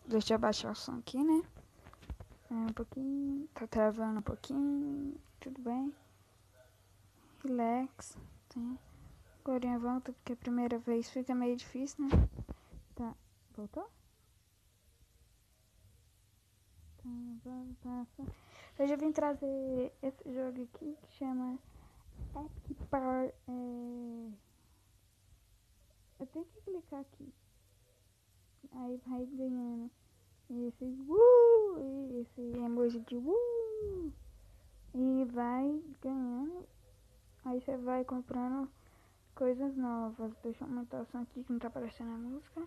Deixa eu abaixar o som aqui, né? Um pouquinho. Tá travando um pouquinho. Tudo bem. Relax. Tá? Agora volta porque a primeira vez fica meio difícil, né? Tá. Voltou? Tá. Eu já vim trazer esse jogo aqui que chama Epic Power. Eu tenho que clicar aqui. Aí vai ganhando esse esse emoji de e vai ganhando. Aí você vai comprando coisas novas. Deixa eu aumentar o som aqui que não tá aparecendo a música.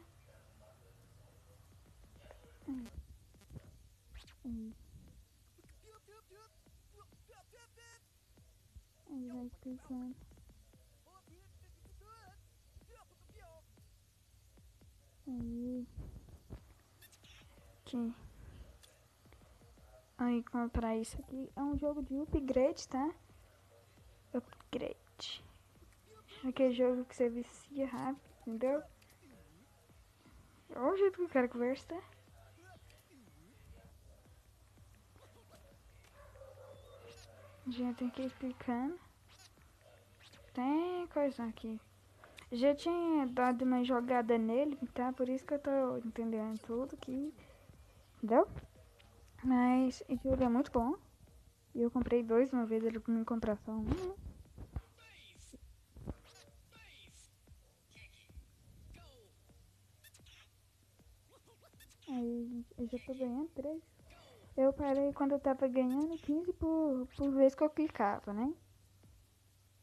Aí vai clicando. Aí. Aqui. Aí comprar isso aqui. É um jogo de upgrade, tá? Upgrade. Aquele jogo que você vicia rápido, entendeu? Olha o jeito que o cara conversa, tá? A gente tem que ir clicando. Tem coisa aqui. Já tinha dado uma jogada nele, tá? Por isso que eu tô entendendo tudo aqui. Entendeu? Mas esse jogo é muito bom. E eu comprei dois uma vez, ele não comprar só um. Aí eu já tô ganhando 3. Eu parei quando eu tava ganhando 15 por vez que eu clicava, né?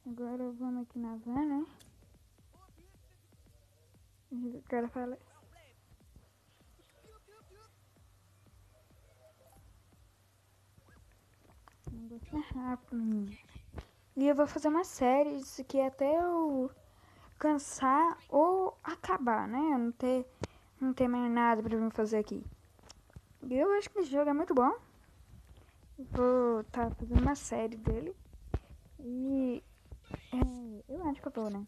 Agora vamos aqui na van, né? O cara fala. Não gosto rápido. E eu vou fazer uma série disso aqui até eu cansar ou acabar, né? Eu não ter mais nada pra me fazer aqui. E eu acho que esse jogo é muito bom. Vou estar fazendo uma série dele. E eu acho que eu tô, né?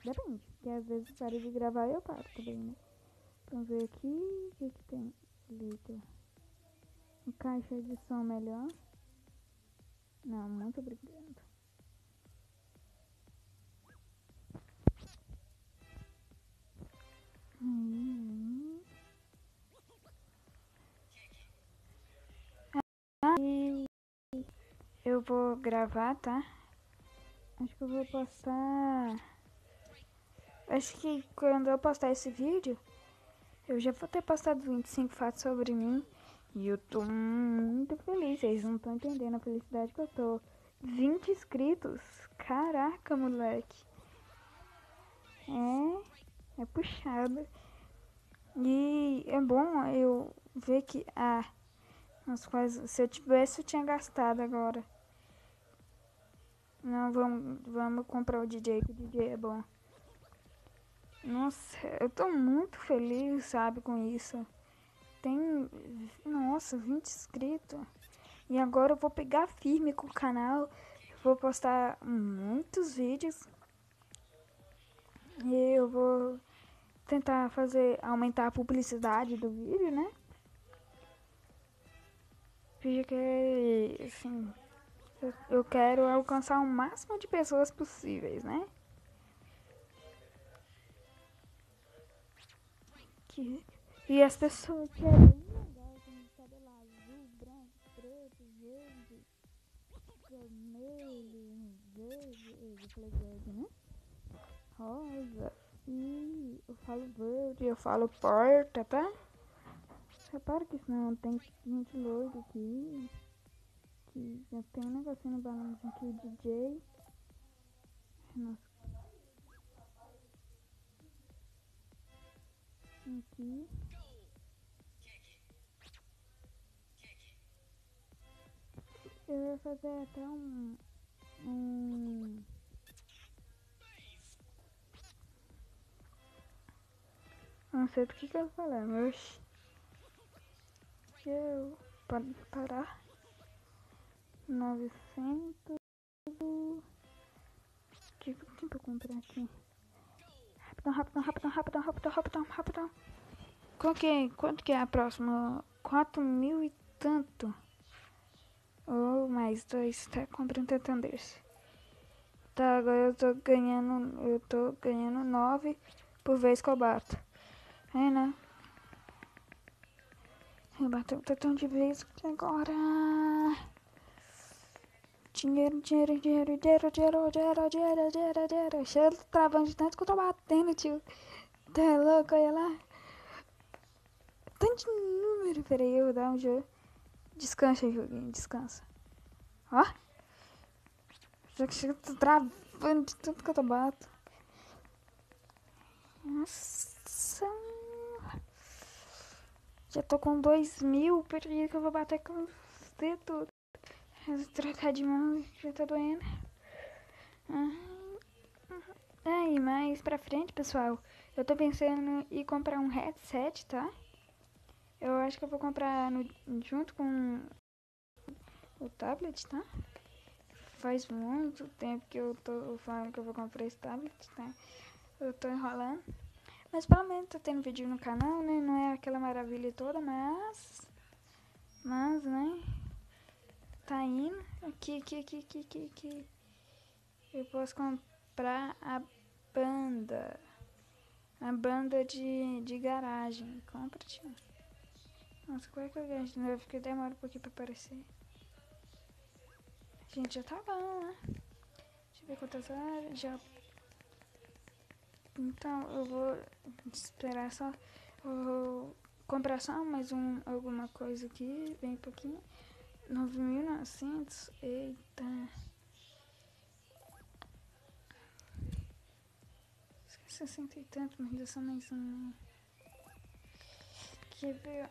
Depende. Porque às vezes eu paro de gravar e eu paro também, né? Vamos ver aqui o que tem. Letra. Um caixa de som melhor. Não, muito obrigado. Aí eu vou gravar, tá? Acho que eu vou postar. Acho que quando eu postar esse vídeo, eu já vou ter postado 25 fatos sobre mim. E eu tô muito feliz. Vocês não estão entendendo a felicidade que eu tô. 20 inscritos. Caraca, moleque. É puxado. E é bom eu ver que as coisas, se eu tivesse eu tinha gastado agora. Não, vamos comprar o DJ, que o DJ é bom. Nossa, eu tô muito feliz, sabe, com isso. Tem, nossa, 20 inscritos. E agora eu vou pegar firme com o canal. Vou postar muitos vídeos. E eu vou tentar aumentar a publicidade do vídeo, né? Porque, assim, eu quero alcançar o máximo de pessoas possíveis, né? E as pessoas que é bem legal, com cabelo azul, branco, preto, verde, vermelho, eu falei verde, né? Rosa. E eu falo verde, eu falo porta, tá? Repara que senão tem gente loira aqui. Que já tem um negocinho no balãozinho aqui, o DJ. Nossa. Aqui. Eu ia fazer até não sei do que eu falei, mas eu pode parar. 900. O que eu tenho pra comprar aqui? Rapidão. Quanto que é a próxima? 4.000 e tanto. Ou mais 2, tá comprando um desse. Tá, agora eu tô ganhando 9 por vez que eu bato. É, né? Eu bato um tanto de vez agora. Dinheiro. Cheio travando de tanto que eu tô batendo, tio. Tá louco, olha lá. Tanto de número. Peraí, eu vou dar um jogo. Descansa, joguinho, descansa. Ó. Já que chega, tô travando de tanto que eu tô bato. Nossa. Já tô com 2.000. Peraí que eu vou bater com os dedos. Trocar de mão, já tá doendo. Aí, mais pra frente, pessoal, eu tô pensando em comprar um headset, tá? Eu acho que eu vou comprar junto com o tablet, tá? Faz muito tempo que eu tô falando que eu vou comprar esse tablet, tá? Eu tô enrolando. Mas pelo menos tá tendo vídeo no canal, né? Não é aquela maravilha toda, mas, né? Tá indo. Aqui. Eu posso comprar a banda. A banda de garagem. Compra, tio. Nossa, qual é que eu ganho de novo? Porque demora um pouquinho pra aparecer. Gente, já tá bom, né? Deixa eu ver quantas horas. Já. Então, eu vou esperar só. Eu vou comprar só mais alguma coisa aqui. Bem pouquinho. 9.900. Eita. 60 e tanto, mas ainda só mais um. Quer ver?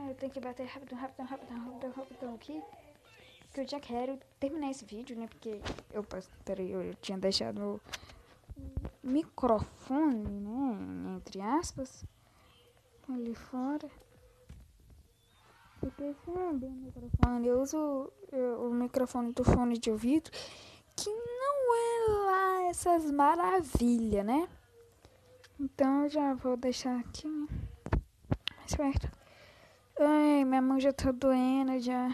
Eu tenho que bater rapidão aqui. Porque eu já quero terminar esse vídeo, né? Porque peraí, eu tinha deixado o microfone, né? Entre aspas. Ali fora. Porque se não é bem o microfone, eu uso o microfone do fone de ouvido. Que não é lá essas maravilhas, né? Então eu já vou deixar aqui, né? Mais perto. Ai, minha mão já tá doendo, já.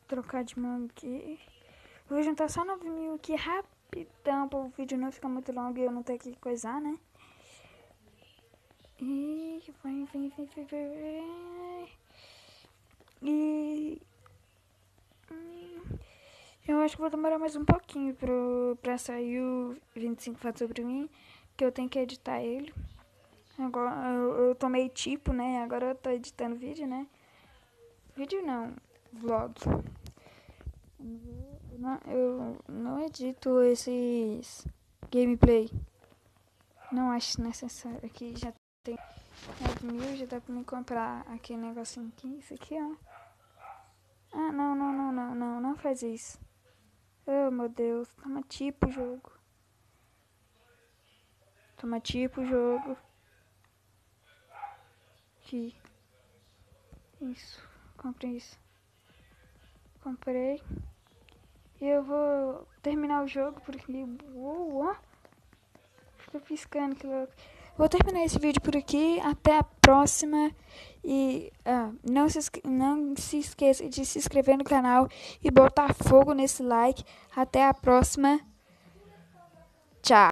Trocar de mão aqui. Vou juntar só 9.000 aqui rapidão para o vídeo não ficar muito longo e eu não ter que coisar, né? E vem. E eu acho que vou demorar mais um pouquinho pra sair o 25 fatos sobre mim, que eu tenho que editar ele. Agora eu tomei tipo, né? Agora eu tô editando vídeo, né? Vídeo não, vlog. Eu não edito esses gameplay. Não acho necessário. Aqui já tem 9.000, já dá pra me comprar aquele negocinho aqui. Isso aqui, ó. Ah, não faz isso. Oh, meu Deus. Toma tipo o jogo. Aqui. Isso. Comprei isso. Comprei. E eu vou terminar o jogo por aqui. Uou, ó. Fica piscando, que louco. Vou terminar esse vídeo por aqui. Até a próxima. E não se esqueça de se inscrever no canal e botar fogo nesse like. Até a próxima. Tchau.